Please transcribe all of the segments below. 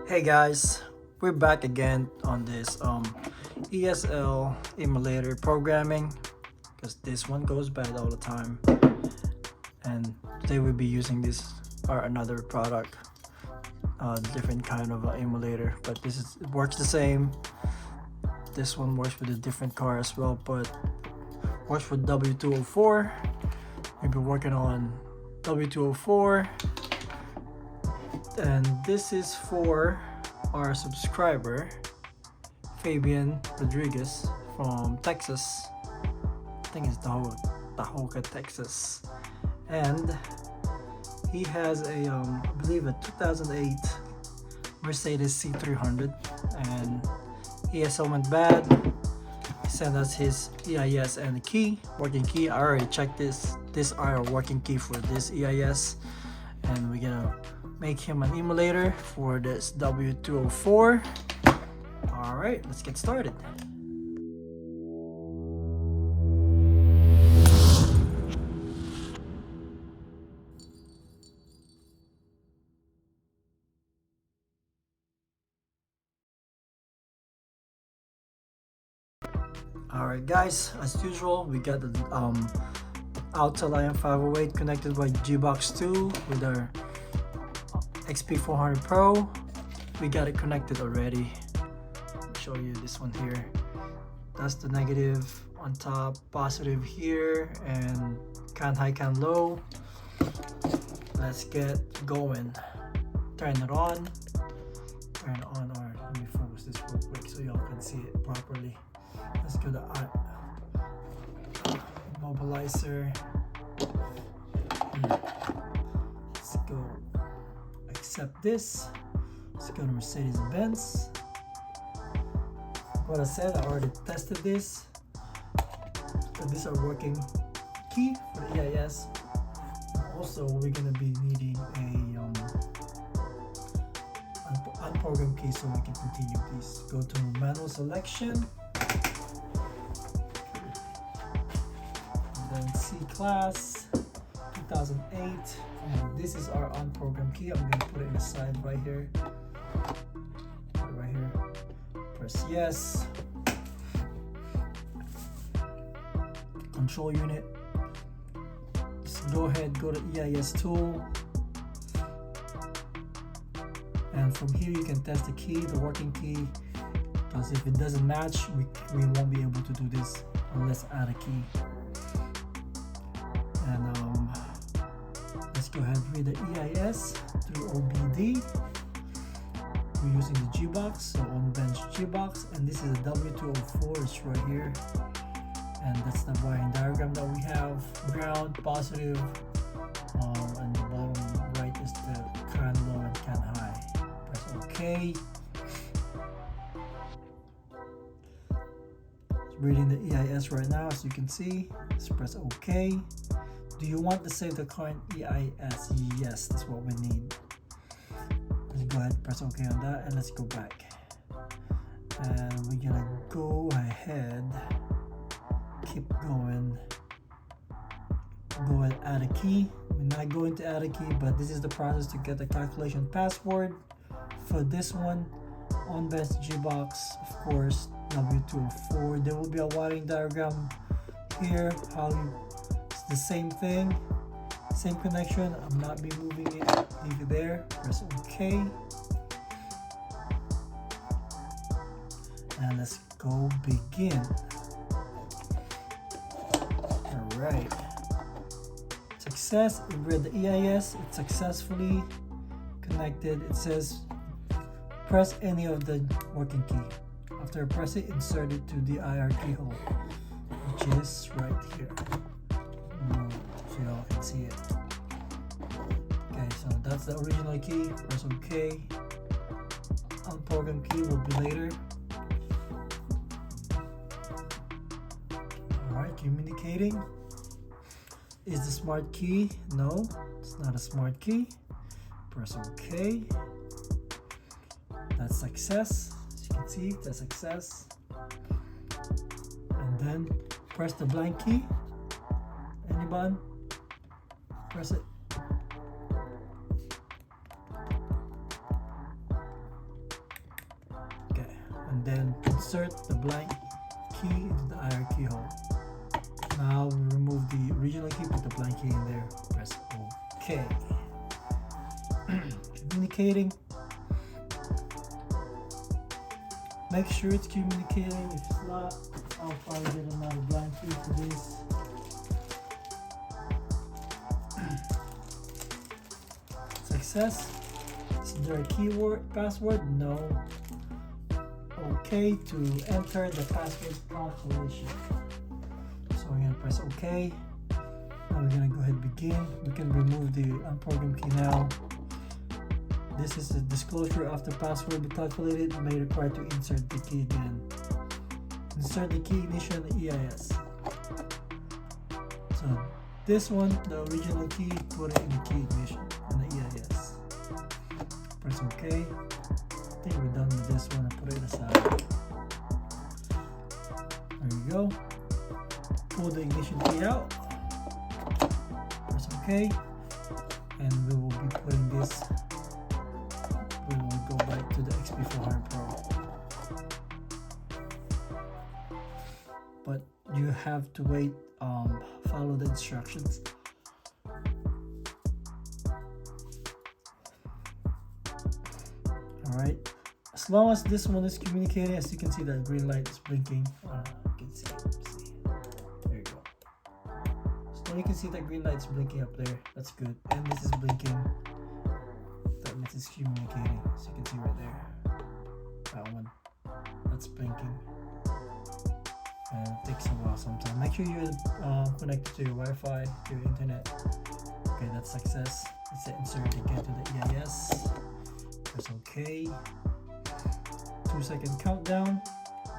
Hey guys, we're back again on this Esl Emulator programming because this one goes bad all the time, and today we'll be using this or another product, different kind of emulator, but it works the same. This one works with a different car as well, but works with W204. We've been working on W204, and this is for our subscriber Fabian Rodriguez from Texas. I think it's Tahoka, Texas, and he has a I believe a 2008 Mercedes C300, and ESL went bad. He sent us his EIS and the key, working key. I already checked this are working key for this EIS, and we're gonna make him an emulator for this W204. All right, let's get started. Alright guys, as usual, we got the Autel IM508 connected by G-Box 2 with our XP400 Pro. We got it connected already. I'll show you this one here. That's the negative on top, positive here, and can high, can low. Let's get going. Turn it on. Turn it on, or let me focus this real quick so y'all can see it properly. Let's go to mobilizer. Let's go accept this. Let's go to Mercedes Benz. What I said, I already tested this. So these are working key for the EIS. Also, we're gonna be needing a unprogrammed key so we can continue. Please go to manual selection. Then C class 2008, and this is our unprogrammed key. I'm going to put it in the side right here. Put it right here. Press yes. Control unit. Just go ahead, go to EIS tool, and from here you can test the key, the working key. Because if it doesn't match, we won't be able to do this unless add a key. And let's go ahead and read the EIS through OBD. We're using the G-Box, so on bench G-Box, and this is a W204, it's right here. And that's the wiring diagram that we have. Ground, positive, and the bottom right is the can low and can high. Press OK. Reading the EIS right now, as you can see. Let's press OK. Do you want to save the current EIS? Yes, that's what we need. Let's go ahead and press OK on that, and let's go back. And we're gonna go ahead, keep going. Go ahead, add a key. We're not going to add a key, but this is the process to get the calculation password for this one. On best G-Box, of course, W204. There will be a wiring diagram here. It's the same thing, same connection. I'm not be moving it. Leave it there. Press OK. And let's go begin. All right. Success. It read the EIS. It's successfully connected. It says press any of the working key. After I press it, insert it to the IR keyhole, which is right here. So y'all can see it. Okay, so that's the original key. Press OK. Unprogrammed key will be later. Alright, communicating. Is the smart key? No, it's not a smart key. Press OK. That's success. As you can see, that's success. And then press the blank key. Anyone? Press it. and then insert the blank key into the IR keyhole. Now remove the original key, put the blank key in there, press OK. Communicating. Make sure it's communicating. If it's not, I'll probably get another blank key for this. Success. Is there a keyword password? No. Okay to enter the password calculation. So we're gonna press OK. Now we're gonna go ahead and begin. We can remove the unprogrammed key now. This is the disclosure after password be calculated. You may require to insert the key again. Insert the key ignition EIS. So this one, the original key, put it in the key ignition and the EIS. Press OK. I think we're done with this one and put it aside. There you go. Pull the ignition key out. Press OK. And we will be putting this. We will go back to the XP400 Pro. But you have to wait, follow the instructions. Alright, as long as this one is communicating, as you can see that green light is blinking. You can see. There you go. So you can see that green light is blinking up there. That's good. And this is blinking. That means it's communicating. As you can see right there. That one. That's blinking. And it takes a while sometimes. Make sure you're connected to your Wi-Fi, to your internet. Okay, that's success. Let's insert it again to the EIS. Press OK. 2-second countdown.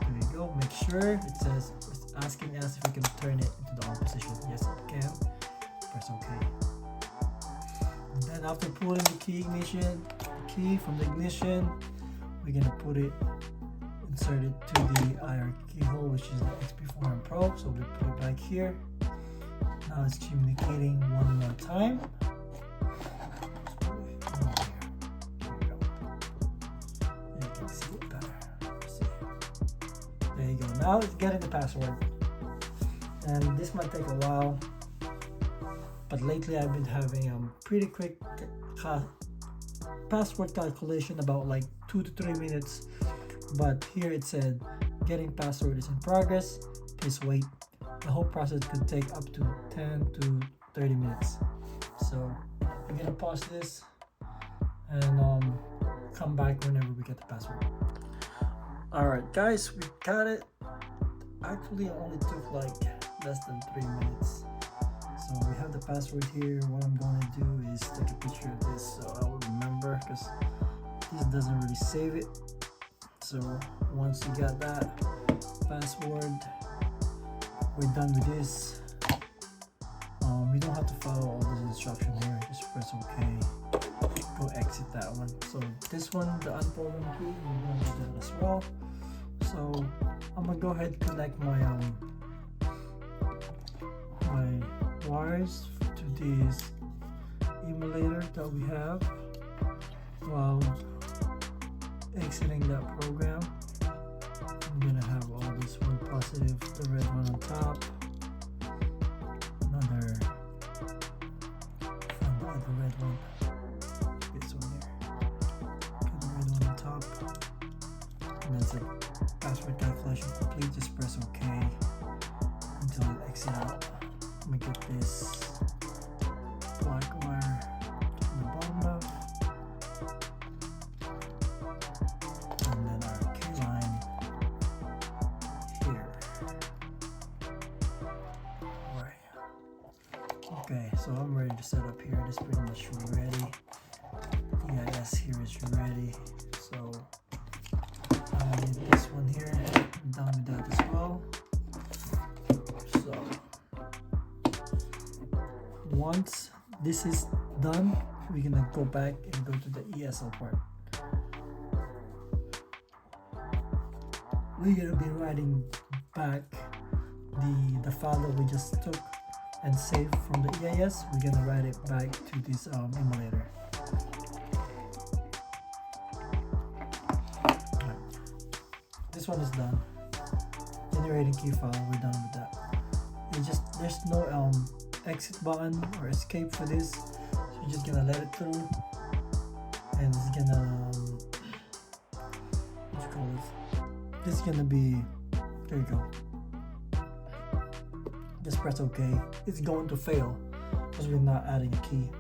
There you go. Make sure it says it's asking us if we can turn it into the on position. Yes, it can. Press OK. And then after pulling the key from the ignition, we're gonna put it, insert it to the IR keyhole, which is the XP400 Pro. So we put it back here. Now it's communicating one more time. There you go. Now it's getting the password, and this might take a while, but lately I've been having pretty quick password calculation, about like 2 to 3 minutes. But here it said getting password is in progress, please wait. The whole process could take up to 10 to 30 minutes. So we're gonna pause this and come back whenever we get the password. Alright guys, we got it. Actually, it only took like less than 3 minutes. So we have the password here. What I'm going to do is take a picture of this so I will remember, because this doesn't really save it. So once you got that password, we're done with this. We don't have to follow all this instruction here. Just press OK. Go exit that one. So this one, the unprogrammed key, we're going to do that as well. So I'm gonna go ahead and connect my my wires to this emulator that we have while exiting that program. I'm gonna have all this one positive, the red one on top, another, and the other red one. This one here. Get the red one on top, and that's it. Password calculation complete. Just press OK until it exits out. Let me get this black wire to the bottom left, and then our key line here. Alright. Okay, so I'm ready to set up here. This is pretty much ready. EIS here is ready. So I need this one here. I'm done with that as well. So once this is done, we're gonna go back and go to the ESL part. We're gonna be writing back the file that we just took and saved from the EIS. We're gonna write it back to this emulator. this one is done. Generating key file, we're done with that. There's no exit button or escape for this, so you're just gonna let it through, and it's gonna what you call this? This is gonna be, there you go. Just press OK. It's going to fail because we're not adding a key.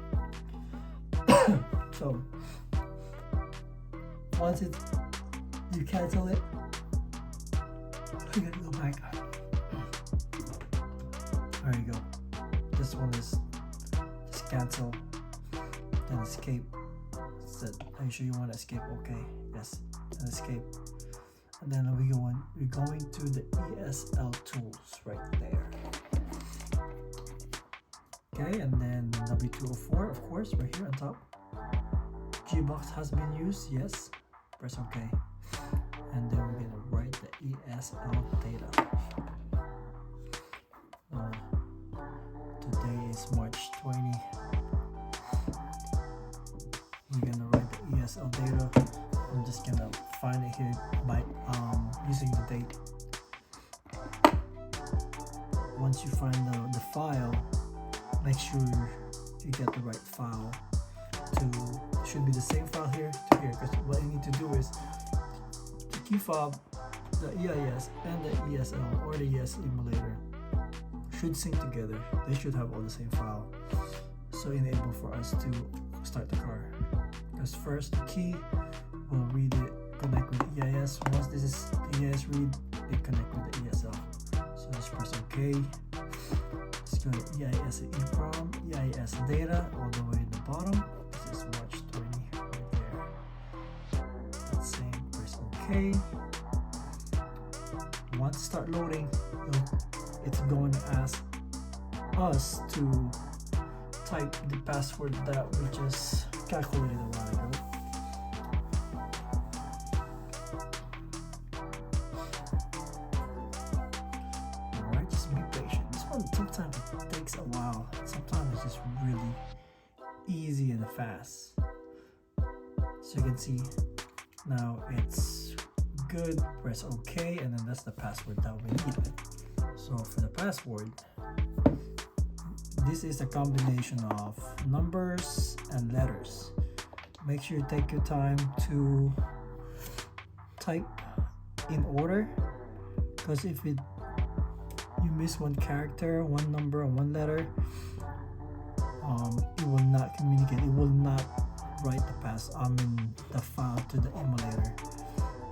So once you cancel it, we're gonna go back. There you go. This one is just cancel, then escape. Are you sure you want to escape? Okay, yes, and escape. And then we're going to the ESL tools right there. Okay, and then W204, of course, right here on top. Gbox has been used, yes. Press OK. And then we're gonna write the ESL data. Today is March 20. We're gonna write the ESL data. I'm just gonna find it here by using the date. Once you find the file, make sure you get the right file. Should be the same file here to here, because what you need to do is the key fob, the EIS and the ESL or the Esl Emulator should sync together. They should have all the same file, so enable for us to start the car. Because first the key will read it, connect with the EIS. Once this is the EIS read, it connect with the ESL. So just press OK. Let's go to EIS EEPROM, EIS data all the way at the bottom. This is March 20 right there. That's same. Press OK. Once start loading, it's going to ask us to type the password that we just calculated a while ago. Alright, just be patient. This one sometimes it takes a while. Sometimes it's just really easy and fast. So you can see now it's good. Press OK, and then that's the password that we need. So for the password, this is a combination of numbers and letters. Make sure you take your time to type in order, because if you miss one character, one number, or one letter, it will not communicate. It will not write the file to the emulator.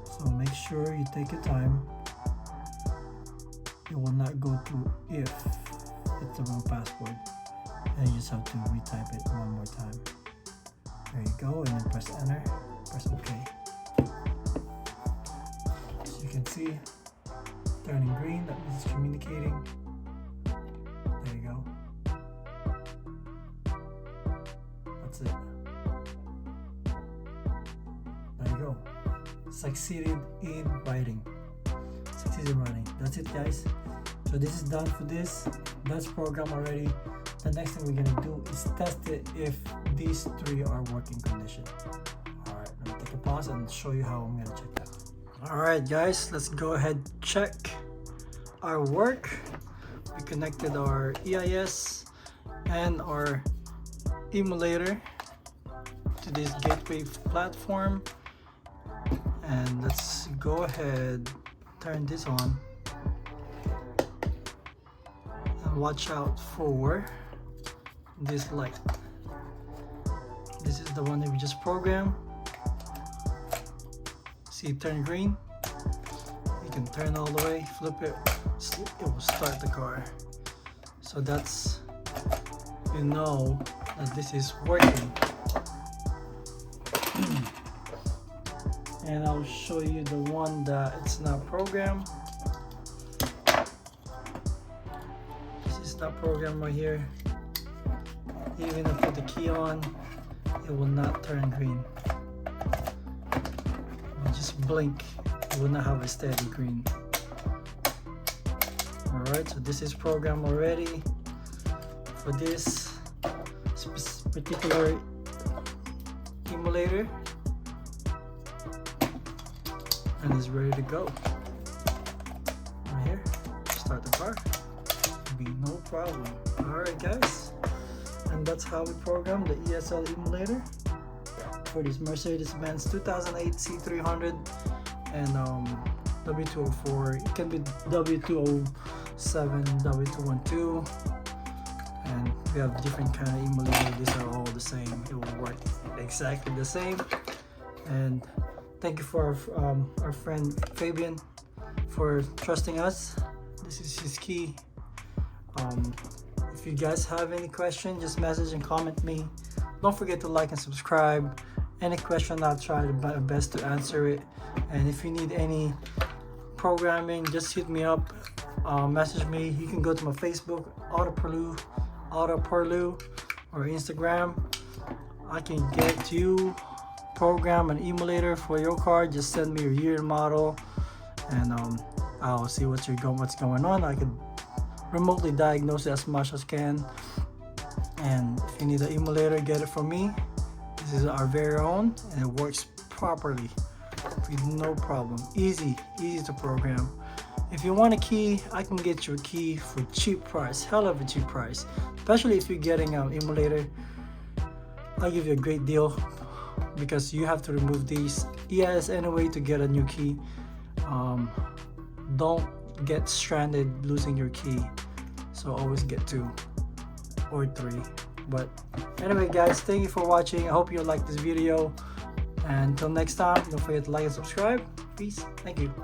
So make sure you take your time. It will not go through if it's the wrong password, and you just have to retype it one more time. There you go, and then press enter, press OK. So you can see turning green, that means it's communicating. There you go. That's it. There you go. Succeeded in writing. That's it, guys. So this is done for this. That's programmed already. The next thing we're gonna do is test it if these three are working condition. Alright, let me take a pause and show you how I'm gonna check that. Alright guys, let's go ahead and check our work. We connected our EIS and our emulator to this gateway platform, and let's go ahead, turn this on, and watch out for this light. This is the one that we just programmed. See it turn green? You can turn all the way, flip it, it will start the car. So that's, you know that this is working. And I'll show you the one that it's not programmed. This is not programmed right here. Even if I put the key on, it will not turn green. It will just blink. It will not have a steady green. Alright, so this is programmed already for this particular emulator, and it's ready to go. right here, start the car, be no problem. Alright guys, and that's how we program the Esl Emulator for this Mercedes-Benz 2008 C300 and W204. It can be W207, W212, and we have different kind of emulator. These are all the same. It will work exactly the same. And thank you for our friend Fabian for trusting us. This is his key. If you guys have any question, just message and comment me. Don't forget to like and subscribe. Any question, I'll try my best to answer it. And if you need any programming, just hit me up, message me. You can go to my Facebook, AutoPurlieu, or Instagram. I can get you program an emulator for your car. Just send me your year and model, and I'll see what's going on. I can remotely diagnose it as much as can. And if you need an emulator, get it from me. This is our very own, and it works properly with no problem. Easy to program. If you want a key, I can get you a key for cheap price, hell of a cheap price. Especially if you're getting an emulator, I'll give you a great deal because you have to remove these. Yes, anyway, to get a new key. Don't get stranded losing your key. So always get 2 or 3. But anyway guys, thank you for watching. I hope you liked this video, and until next time, don't forget to like and subscribe. Peace. Thank you.